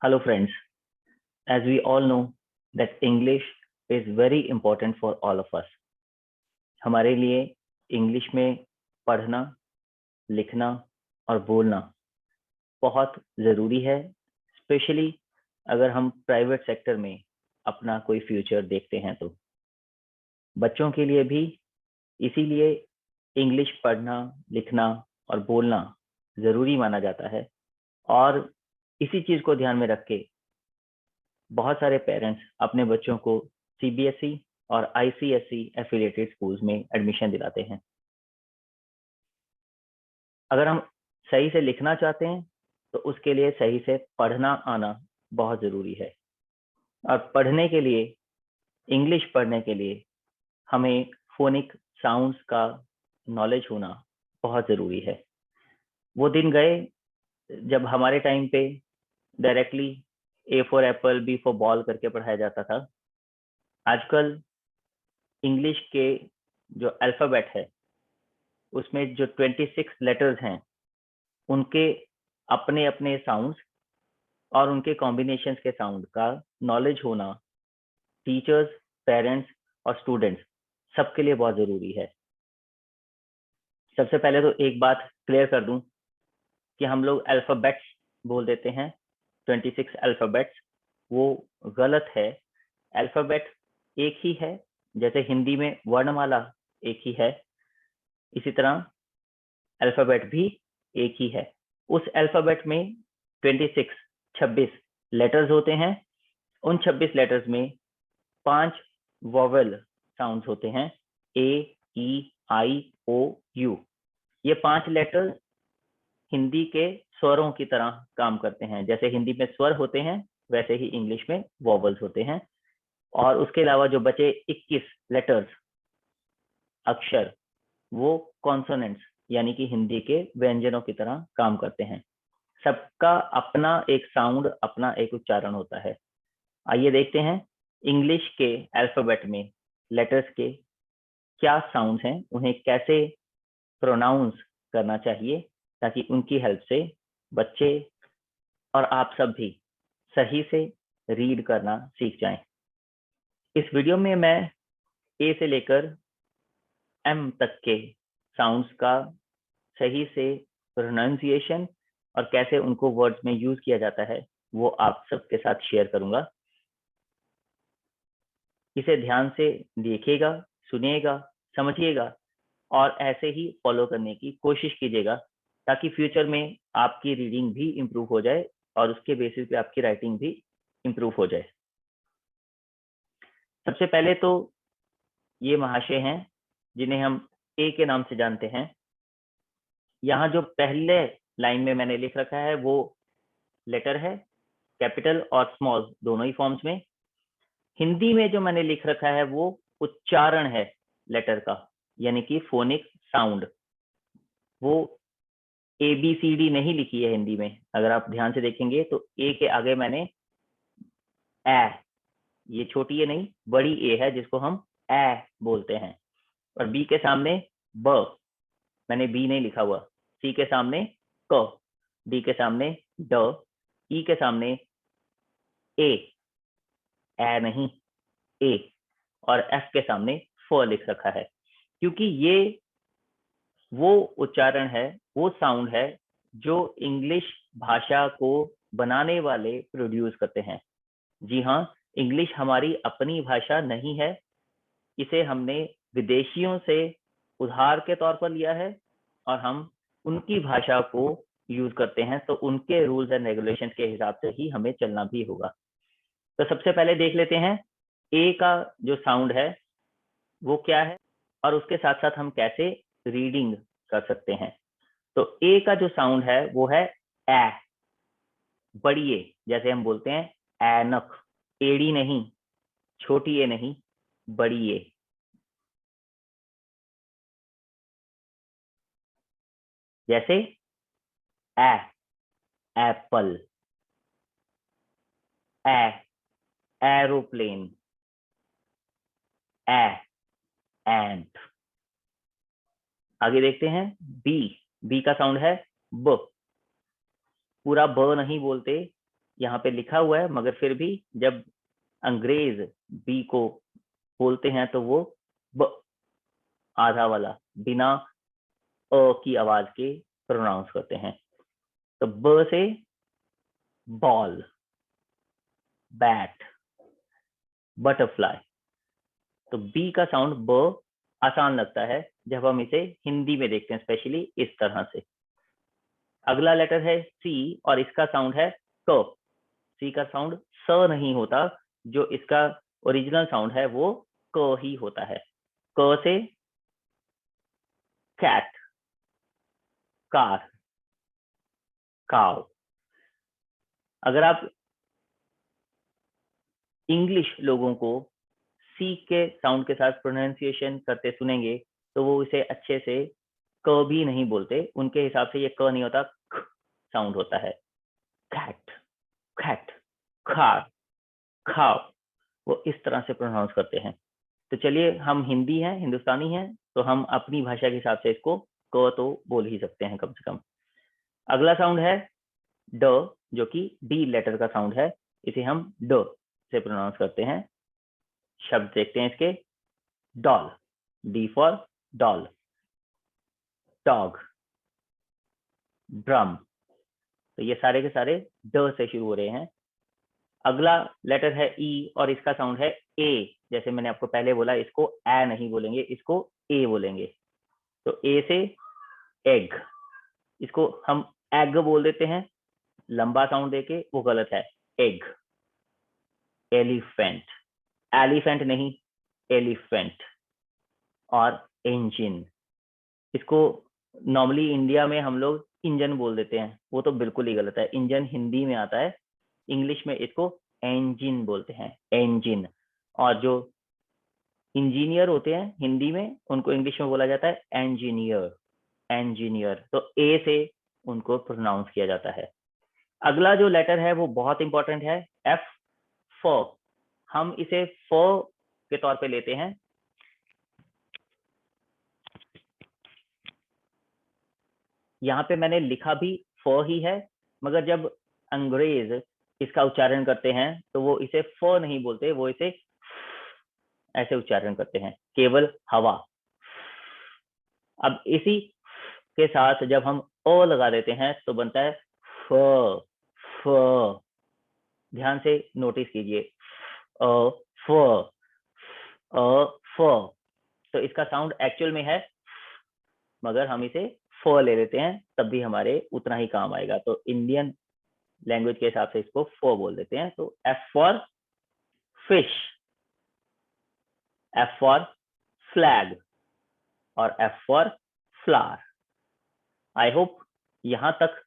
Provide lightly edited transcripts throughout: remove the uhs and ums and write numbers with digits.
Hello friends, as we all know that English is very important for all of us. हमारे लिए English में पढ़ना, लिखना और बोलना बहुत ज़रूरी है, स्पेशली अगर हम प्राइवेट सेक्टर में अपना कोई फ्यूचर देखते हैं तो बच्चों के लिए भी इसीलिए इंग्लिश पढ़ना, लिखना और बोलना ज़रूरी माना जाता है और इसी चीज़ को ध्यान में रख के बहुत सारे पेरेंट्स अपने बच्चों को सीबीएसई और आईसीएसई एफिलिएटेड स्कूल्स में एडमिशन दिलाते हैं। अगर हम सही से लिखना चाहते हैं तो उसके लिए सही से पढ़ना आना बहुत ज़रूरी है और पढ़ने के लिए, इंग्लिश पढ़ने के लिए हमें फोनिक साउंड्स का नॉलेज होना बहुत ज़रूरी है। वो दिन गए जब हमारे टाइम पे directly A for apple, B for ball करके पढ़ाया जाता था। आजकल इंग्लिश के जो अल्फ़ाबेट है उसमें जो 26 लेटर्स हैं उनके अपने अपने साउंड्स और उनके कॉम्बिनेशंस के साउंड का नॉलेज होना टीचर्स, पेरेंट्स और स्टूडेंट्स सबके लिए बहुत ज़रूरी है। सबसे पहले तो एक बात क्लियर कर दूं कि हम लोग अल्फ़ाबेट्स बोल देते हैं, 26 अल्फ़ाबेट्स, वो गलत है। अल्फ़ाबेट एक ही है, जैसे हिंदी में वर्णमाला एक ही है, इसी तरह अल्फ़ाबेट भी एक ही है। उस अल्फ़ाबेट में 26 लेटर्स होते हैं। उन 26 लेटर्स में 5 वोवेल साउंड्स होते हैं, ए, ई, आई, ओ, यू। ये 5 लेटर्स हिंदी के स्वरों की तरह काम करते हैं। जैसे हिंदी में स्वर होते हैं वैसे ही इंग्लिश में वोवेल्स होते हैं। और उसके अलावा जो बचे 21 लेटर्स, अक्षर, वो कॉन्सोनेंट्स यानी कि हिंदी के व्यंजनों की तरह काम करते हैं। सबका अपना एक साउंड, अपना एक उच्चारण होता है। आइए देखते हैं इंग्लिश के अल्फ़ाबेट में लेटर्स के क्या साउंड्स हैं, उन्हें कैसे प्रोनाउंस करना चाहिए ताकि उनकी हेल्प से बच्चे और आप सब भी सही से रीड करना सीख जाएं। इस वीडियो में मैं ए से लेकर एम तक के साउंड्स का सही से प्रोनाउंसिएशन और कैसे उनको वर्ड्स में यूज किया जाता है वो आप सबके साथ शेयर करूंगा। इसे ध्यान से देखिएगा, सुनिएगा, समझिएगा और ऐसे ही फॉलो करने की कोशिश कीजिएगा ताकि फ्यूचर में आपकी रीडिंग भी इम्प्रूव हो जाए और उसके बेसिस पे आपकी राइटिंग भी इम्प्रूव हो जाए। सबसे पहले तो ये महाशय हैं जिन्हें हम ए के नाम से जानते हैं। यहाँ जो पहले लाइन में मैंने लिख रखा है वो लेटर है, कैपिटल और स्मॉल दोनों ही फॉर्म्स में। हिंदी में जो मैंने लिख रखा है वो उच्चारण है लेटर का, यानी कि फोनिक साउंड। वो ए बी सी डी नहीं लिखी है हिंदी में। अगर आप ध्यान से देखेंगे तो ए के आगे मैंने ए, ये छोटी ए नहीं बड़ी ए है जिसको हम ए बोलते हैं, और बी के सामने ब, मैंने बी नहीं लिखा हुआ। सी के सामने क, डी के सामने ड, ई के सामने ए नहीं ए, और एफ के सामने फ लिख रखा है, क्योंकि ये वो उच्चारण है, वो साउंड है जो इंग्लिश भाषा को बनाने वाले प्रोड्यूस करते हैं। जी हाँ, इंग्लिश हमारी अपनी भाषा नहीं है, इसे हमने विदेशियों से उधार के तौर पर लिया है और हम उनकी भाषा को यूज करते हैं, तो उनके रूल्स एंड रेगुलेशंस के हिसाब से ही हमें चलना भी होगा। तो सबसे पहले देख लेते हैं ए का जो साउंड है वो क्या है और उसके साथ साथ हम कैसे रीडिंग कर सकते हैं। तो ए का जो साउंड है वो है ए, बड़ी ए, जैसे हम बोलते हैं ऐनक, एड़ी नहीं, छोटी ए नहीं, बड़ी ए। जैसे ए, एप्पल, ए, एरोप्लेन, ए, एंट। आगे देखते हैं बी, बी का साउंड है ब। पूरा ब नहीं बोलते, यहाँ पे लिखा हुआ है, मगर फिर भी जब अंग्रेज बी को बोलते हैं तो वो ब आधा वाला बिना अ की आवाज के प्रोनाउंस करते हैं। तो ब से बॉल, बैट, बटरफ्लाई। तो बी का साउंड ब आसान लगता है जब हम इसे हिंदी में देखते हैं, स्पेशली इस तरह से। अगला लेटर है सी और इसका साउंड है क। सी का साउंड स नहीं होता, जो इसका ओरिजिनल साउंड है वो क ही होता है। क से कैट, कार, काउ। अगर आप इंग्लिश लोगों को सी के साउंड के साथ प्रोनाउंसिएशन करते सुनेंगे तो वो इसे अच्छे से क भी नहीं बोलते, उनके हिसाब से ये क नहीं होता, ख साउंड होता है। कैट, कैट, कार, खाओ, वो इस तरह से प्रोनाउंस करते हैं। तो चलिए, हम हिंदी हैं, हिंदुस्तानी हैं, तो हम अपनी भाषा के हिसाब से इसको क तो बोल ही सकते हैं कम से कम। अगला साउंड है ड, जो कि डी लेटर का साउंड है, इसे हम ड से प्रोनाउंस करते हैं। शब्द देखते हैं इसके। Doll, D for doll, dog, drum. तो ये सारे के सारे ड से शुरू हो रहे हैं। अगला लेटर है ई और इसका साउंड है ए। जैसे मैंने आपको पहले बोला, इसको ए नहीं बोलेंगे, इसको ए बोलेंगे। तो ए से एग, इसको हम एग बोल देते हैं, लंबा साउंड देके, वो गलत है। एग। एलिफेंट, एलिफेंट नहीं, एलिफेंट। और इंजन, इसको नॉर्मली इंडिया में हम लोग इंजन बोल देते हैं, वो तो बिल्कुल ही गलत है। इंजन हिंदी में आता है, इंग्लिश में इसको इंजन बोलते हैं, इंजन। और जो इंजीनियर होते हैं हिंदी में, उनको इंग्लिश में बोला जाता है इंजीनियर, इंजीनियर। तो ए से उनको प्रोनाउंस किया जाता है। अगला जो लेटर है वो बहुत इंपॉर्टेंट है, एफ, फ। हम इसे फ के तौर पे लेते हैं। यहाँ पे मैंने लिखा भी फ ही है, मगर जब अंग्रेज इसका उच्चारण करते हैं तो वो इसे फ नहीं बोलते, वो इसे ऐसे उच्चारण करते हैं, केवल हवा। अब इसी के साथ जब हम ओ लगा देते हैं तो बनता है फ, फ। ध्यान से नोटिस कीजिए, अ, फ, अ, फ। तो इसका साउंड एक्चुअल में है, मगर हम इसे फ ले लेते हैं, तब भी हमारे उतना ही काम आएगा। तो इंडियन लैंग्वेज के हिसाब से इसको फ बोल देते हैं। तो F for fish, F for flag, और F for flower. I hope यहां तक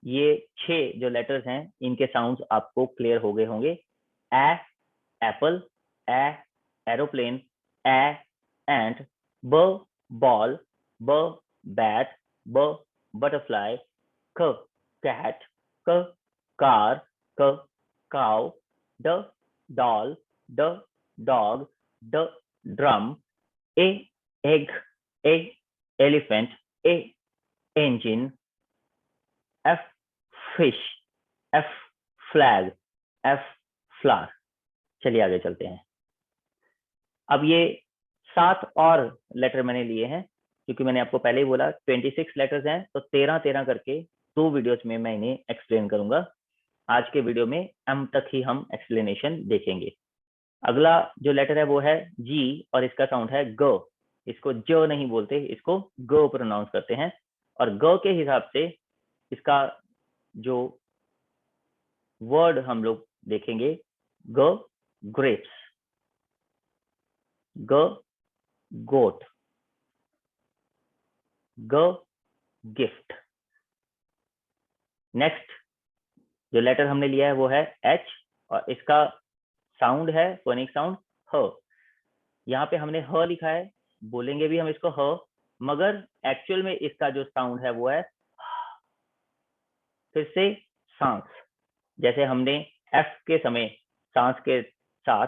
ये 6 जो लेटर्स हैं इनके साउंड्स आपको क्लियर हो गए होंगे। ए एप्पल, ए एरोप्लेन, ए एंट, ब बॉल, ब बैट, ब बटरफ्लाई, क कैट, क कार, क काउ, ड डॉल, ड डॉग, ड ड्रम, ए एग, ए एलिफेंट, ए engine, F fish, F flag, F flower। चलिए आगे चलते हैं। अब ये 7 और लेटर मैंने लिए हैं, क्योंकि मैंने आपको पहले ही बोला 26 लेटर्स हैं, तो 13-13 करके 2 वीडियोस में मैं इन्हें एक्सप्लेन करूंगा। आज के वीडियो में M तक ही हम एक्सप्लेनेशन देखेंगे। अगला जो लेटर है वो है जी और इसका साउंड है ग। इसको ज नहीं बोलते, इसको ग प्रोनाउंस करते हैं। और ग के हिसाब से इसका जो वर्ड हम लोग देखेंगे, ग ग्रेप्स, ग गोट, ग गिफ्ट। नेक्स्ट जो लेटर हमने लिया है वो है एच और इसका साउंड है फोनिक साउंड ह। यहाँ पे हमने ह लिखा है, बोलेंगे भी हम इसको ह, मगर एक्चुअल में इसका जो साउंड है वो है फिर से सांस। जैसे हमने एफ के समय सांस के साथ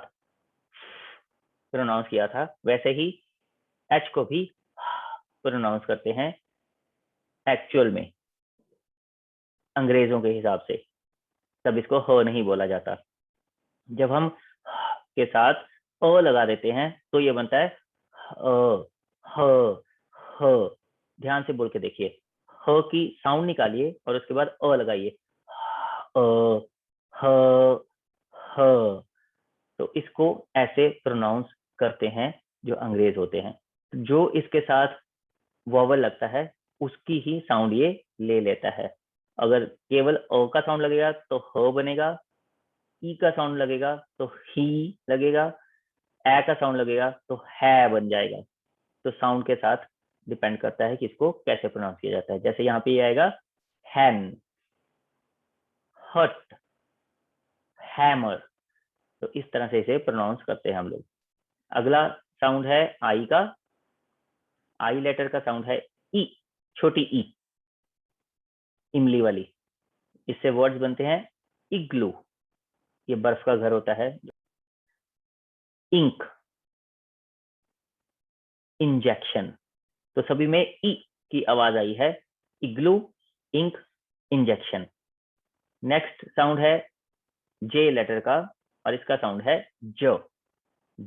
प्रोनाउंस किया था, वैसे ही एच को भी प्रोनाउंस करते हैं एक्चुअल में अंग्रेजों के हिसाब से। तब इसको ह नहीं बोला जाता। जब हम के साथ अ लगा देते हैं तो ये बनता है ह ह। ध्यान से बोल के देखिए, ह की साउंड निकालिए और उसके बाद अ लगाइए, अ ह ह। तो इसको ऐसे प्रोनाउंस करते हैं जो अंग्रेज होते हैं। जो इसके साथ वॉवल लगता है उसकी ही साउंड ये ले लेता है। अगर केवल अ का साउंड लगेगा तो ह बनेगा, ई का साउंड लगेगा तो ही लगेगा, ए का साउंड लगेगा तो है बन जाएगा। तो साउंड के साथ डिपेंड करता है कि इसको कैसे प्रोनाउंस किया जाता है। जैसे यहाँ पे आएगा हैन, हट, हैमर। तो इस तरह से इसे प्रोनाउंस करते हैं हम लोग। अगला साउंड है आई का। आई लेटर का साउंड है ई, छोटी ई, इमली वाली। इससे वर्ड्स बनते हैं इग्लू, ये बर्फ का घर होता है। Ink, injection. तो सभी में ई की आवाज आई है, igloo, ink, injection. Next sound है जे लेटर का और इसका साउंड है ज।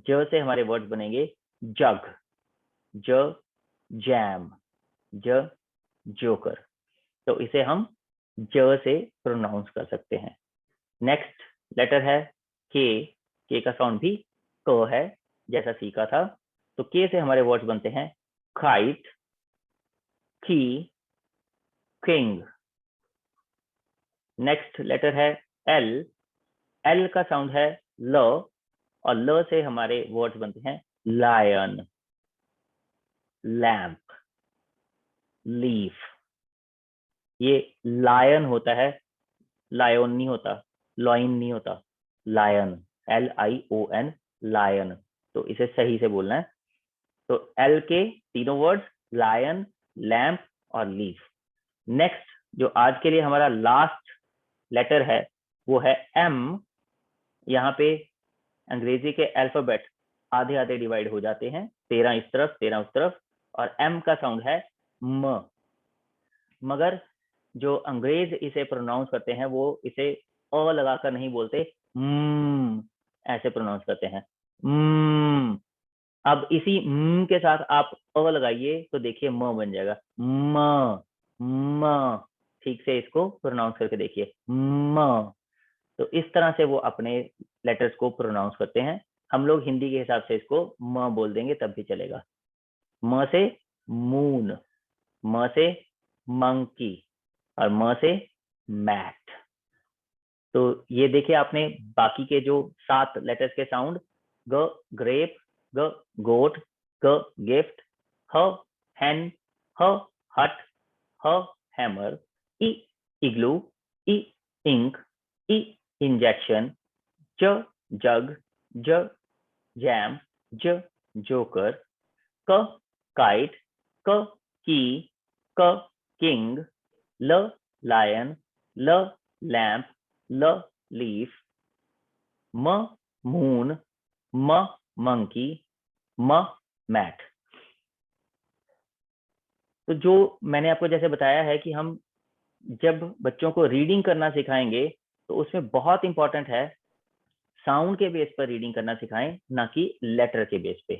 ज से हमारे वर्ड्स बनेंगे जग, ज जैम, ज जोकर। तो इसे हम ज से प्रोनाउंस कर सकते हैं। नेक्स्ट लेटर है के का साउंड भी क है जैसा सीखा था। तो के से हमारे वर्ड्स बनते हैं काइट, की, किंग। नेक्स्ट लेटर है एल। एल का साउंड है ल और ल से हमारे वर्ड्स बनते हैं लायन, लैम्प, लीफ। ये लायन होता है, लायन नहीं होता, लॉइन नहीं होता, लायन, LION, लायन। तो इसे सही से बोलना है। तो एल के तीनों वर्ड्स लायन, लैम्प और लीफ। नेक्स्ट जो आज के लिए हमारा लास्ट लेटर है वो है एम। यहाँ पे अंग्रेजी के अल्फाबेट आधे आधे डिवाइड हो जाते हैं, 13 इस तरफ 13 उस तरफ, और एम का साउंड है म। मगर जो अंग्रेज इसे प्रोनाउंस करते हैं वो इसे अ लगाकर नहीं बोलते, ऐसे प्रोनाउंस करते हैं। अब इसी के साथ आप अ लगाइए तो देखिए म बन जाएगा, म म। ठीक से इसको प्रोनाउंस करके देखिए, म। तो इस तरह से वो अपने लेटर्स को प्रोनाउंस करते हैं। हम लोग हिंदी के हिसाब से इसको म बोल देंगे तब भी चलेगा। म से मून, म से मंकी और म से मैट। तो ये देखिए आपने बाकी के जो 7 लेटर्स के साउंड, ग ग्रेप, ग गोट, ग गिफ्ट, ह हैन, ह हट, ह हैमर, ई इग्लू, ई इंक, ई इंजेक्शन, ज जग, ज जैम, ज जोकर, क काइट, क की, क किंग, ल लायन, ल लैम्प, ल लीफ, म मून, म मंकी, म मैट। तो जो मैंने आपको जैसे बताया है कि हम जब बच्चों को रीडिंग करना सिखाएंगे तो उसमें बहुत इंपॉर्टेंट है साउंड के बेस पर रीडिंग करना सिखाएं, ना कि लेटर के बेस पे।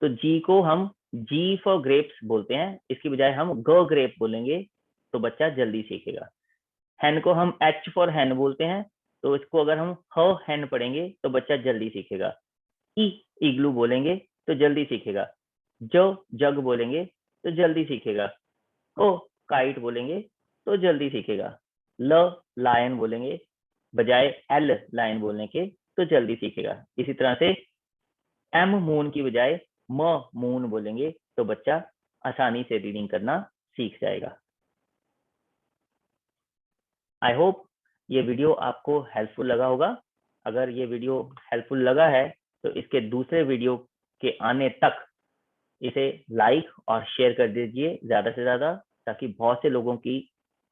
तो जी को हम जी फॉर ग्रेप्स बोलते हैं, इसकी बजाय हम ग ग्रेप बोलेंगे तो बच्चा जल्दी सीखेगा। हैन को हम एच फॉर हैन बोलते हैं, तो इसको अगर हम ह हैन पढ़ेंगे तो बच्चा जल्दी सीखेगा। ई इग्लू बोलेंगे तो जल्दी सीखेगा। जो जग बोलेंगे तो जल्दी सीखेगा। ओ काइट बोलेंगे तो जल्दी सीखेगा। ल लायन बोलेंगे बजाय एल लायन बोलने के तो जल्दी सीखेगा। इसी तरह से एम मून की बजाय म मून बोलेंगे तो बच्चा आसानी से रीडिंग करना सीख जाएगा। आई होप ये वीडियो आपको हेल्पफुल लगा होगा। अगर ये वीडियो हेल्पफुल लगा है तो इसके दूसरे वीडियो के आने तक इसे लाइक और शेयर कर दीजिए ज़्यादा से ज़्यादा, ताकि बहुत से लोगों की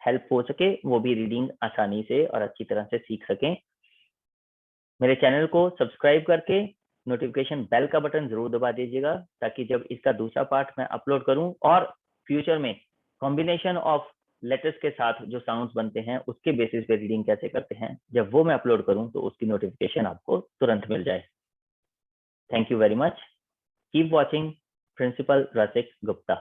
हेल्प हो सके, वो भी रीडिंग आसानी से और अच्छी तरह से सीख सकें। मेरे चैनल को सब्सक्राइब करके नोटिफिकेशन बेल का बटन जरूर दबा दीजिएगा, ताकि जब इसका दूसरा पार्ट मैं अपलोड करूं और फ्यूचर में कॉम्बिनेशन ऑफ लेटर्स के साथ जो साउंड्स बनते हैं उसके बेसिस पे रीडिंग कैसे करते हैं, जब वो मैं अपलोड करूं तो उसकी नोटिफिकेशन आपको तुरंत मिल जाए। Thank you very much. Keep watching principal Rasik Gupta.